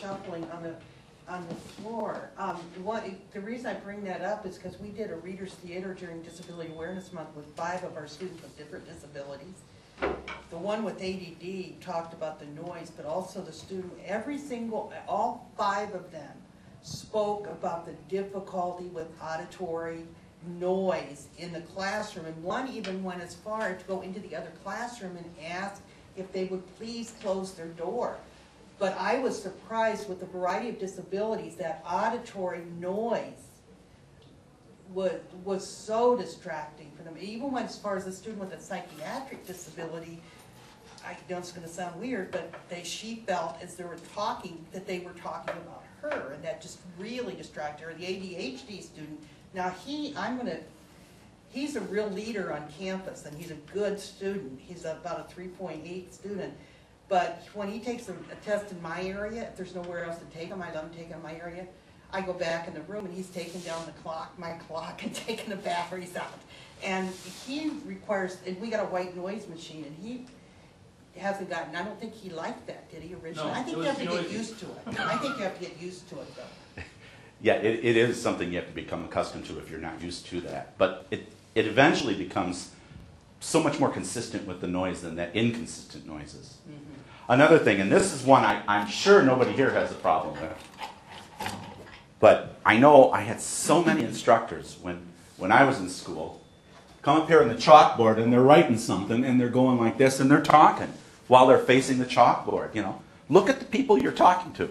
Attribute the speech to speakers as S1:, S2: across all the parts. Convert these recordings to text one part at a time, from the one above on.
S1: shuffling on the floor. The reason I bring that up is because we did a readers theater during Disability Awareness Month with 5 of our students with different disabilities. The one with ADD talked about the noise, but also the student, all 5 of them spoke about the difficulty with auditory noise in the classroom, and one even went as far to go into the other classroom and ask if they would please close their door. But I was surprised with the variety of disabilities that auditory noise was so distracting for them. It even went as far as a student with a psychiatric disability. I know it's going to sound weird, but she felt as they were talking that they were talking about her, and that just really distracted her. The ADHD student, now he's a real leader on campus, and he's a good student. He's about a 3.8 student. But when he takes a test in my area, if there's nowhere else to take him, I let him take it in my area. I go back in the room, and he's taking down my clock, and taking the batteries out. And he requires, and we got a white noise machine, and he hasn't gotten, I don't think he liked that, did he, originally? No, I think you have to get used to it. I think you have to get used to it, though.
S2: Yeah, it is something you have to become accustomed to if you're not used to that. But it eventually becomes so much more consistent with the noise than that inconsistent noises. Mm-hmm. Another thing, and this is one I'm sure nobody here has a problem with, but I know I had so many instructors when I was in school come up here on the chalkboard and they're writing something and they're going like this and they're talking while they're facing the chalkboard. Look at the people you're talking to.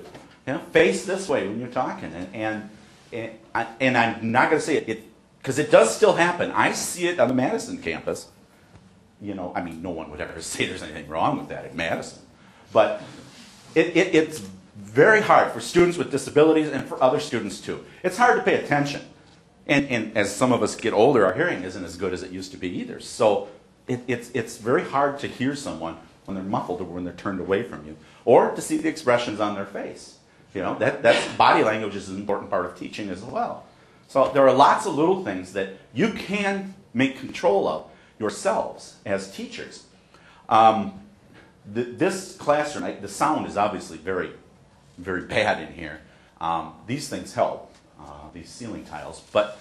S2: Face this way when you're talking, and I'm not going to say it because it does still happen. I see it on the Madison campus. I mean, no one would ever say there's anything wrong with that at Madison, but it's very hard for students with disabilities and for other students too. It's hard to pay attention, and as some of us get older, our hearing isn't as good as it used to be either. So it's very hard to hear someone when they're muffled or when they're turned away from you, or to see the expressions on their face. That's body language is an important part of teaching as well. So there are lots of little things that you can make control of yourselves as teachers. This classroom, the sound is obviously very, very bad in here. These things help, these ceiling tiles, but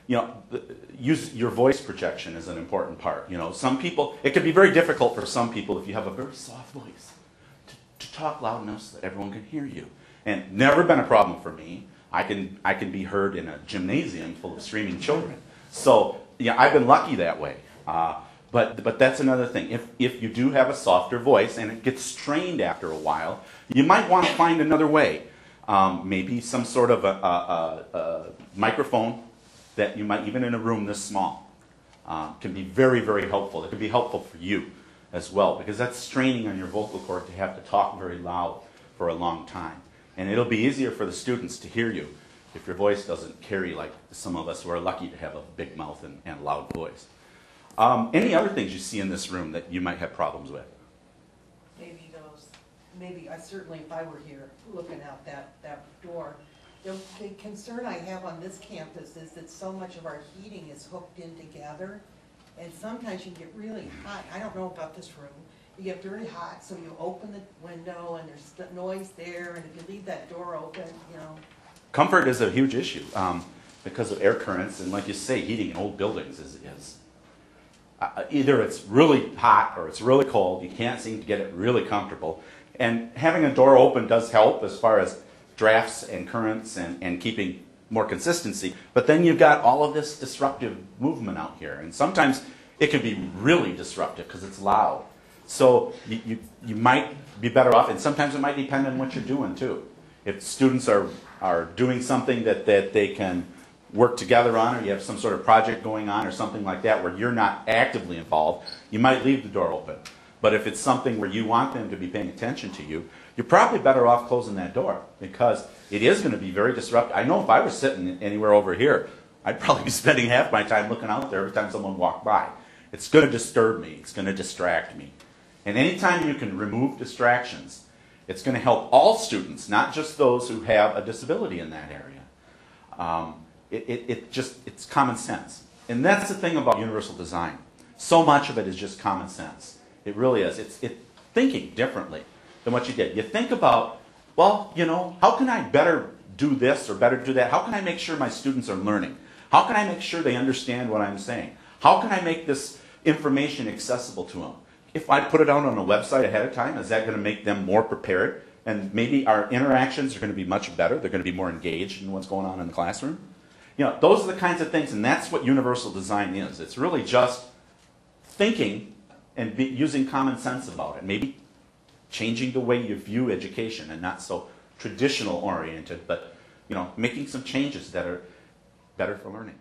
S2: use your voice projection is an important part. Some people, it can be very difficult for some people if you have a very soft voice to talk loud enough so that everyone can hear you. And never been a problem for me. I can be heard in a gymnasium full of screaming children. So I've been lucky that way. But that's another thing. If you do have a softer voice and it gets strained after a while, you might want to find another way. Maybe some sort of a microphone that you might, even in a room this small, can be very, very helpful. It can be helpful for you as well, because that's straining on your vocal cord to have to talk very loud for a long time. And it'll be easier for the students to hear you if your voice doesn't carry like some of us who are lucky to have a big mouth and loud voice. Any other things you see in this room that you might have problems with?
S1: Maybe certainly if I were here looking out that door, the concern I have on this campus is that so much of our heating is hooked in together, and sometimes you can get really hot. I don't know about this room. You get very hot, so you open the window and there's noise there, and if you leave that door open,
S2: Comfort is a huge issue because of air currents, and like you say, heating in old buildings is either it's really hot or it's really cold. You can't seem to get it really comfortable. And having a door open does help as far as drafts and currents and keeping more consistency. But then you've got all of this disruptive movement out here, and sometimes it can be really disruptive because it's loud. So you might be better off, and sometimes it might depend on what you're doing too. If students are doing something that they can work together on, or you have some sort of project going on or something like that where you're not actively involved, you might leave the door open. But if it's something where you want them to be paying attention to you, you're probably better off closing that door, because it is going to be very disruptive. I know if I was sitting anywhere over here, I'd probably be spending half my time looking out there every time someone walked by. It's going to disturb me. It's going to distract me. And anytime you can remove distractions, it's going to help all students, not just those who have a disability in that area. It's common sense. And that's the thing about universal design. So much of it is just common sense. It really is. It's thinking differently than what you did. You think about Well, you know, how can I better do this or better do that? How can I make sure my students are learning? How can I make sure they understand what I'm saying? How can I make this information accessible to them? If I put it out on a website ahead of time, is that going to make them more prepared? And maybe our interactions are going to be much better. They're going to be more engaged in what's going on in the classroom. You know, those are the kinds of things, and that's what universal design is. It's really just thinking and using common sense about it. Maybe changing the way you view education and not so traditional oriented, but, you know, making some changes that are better for learning.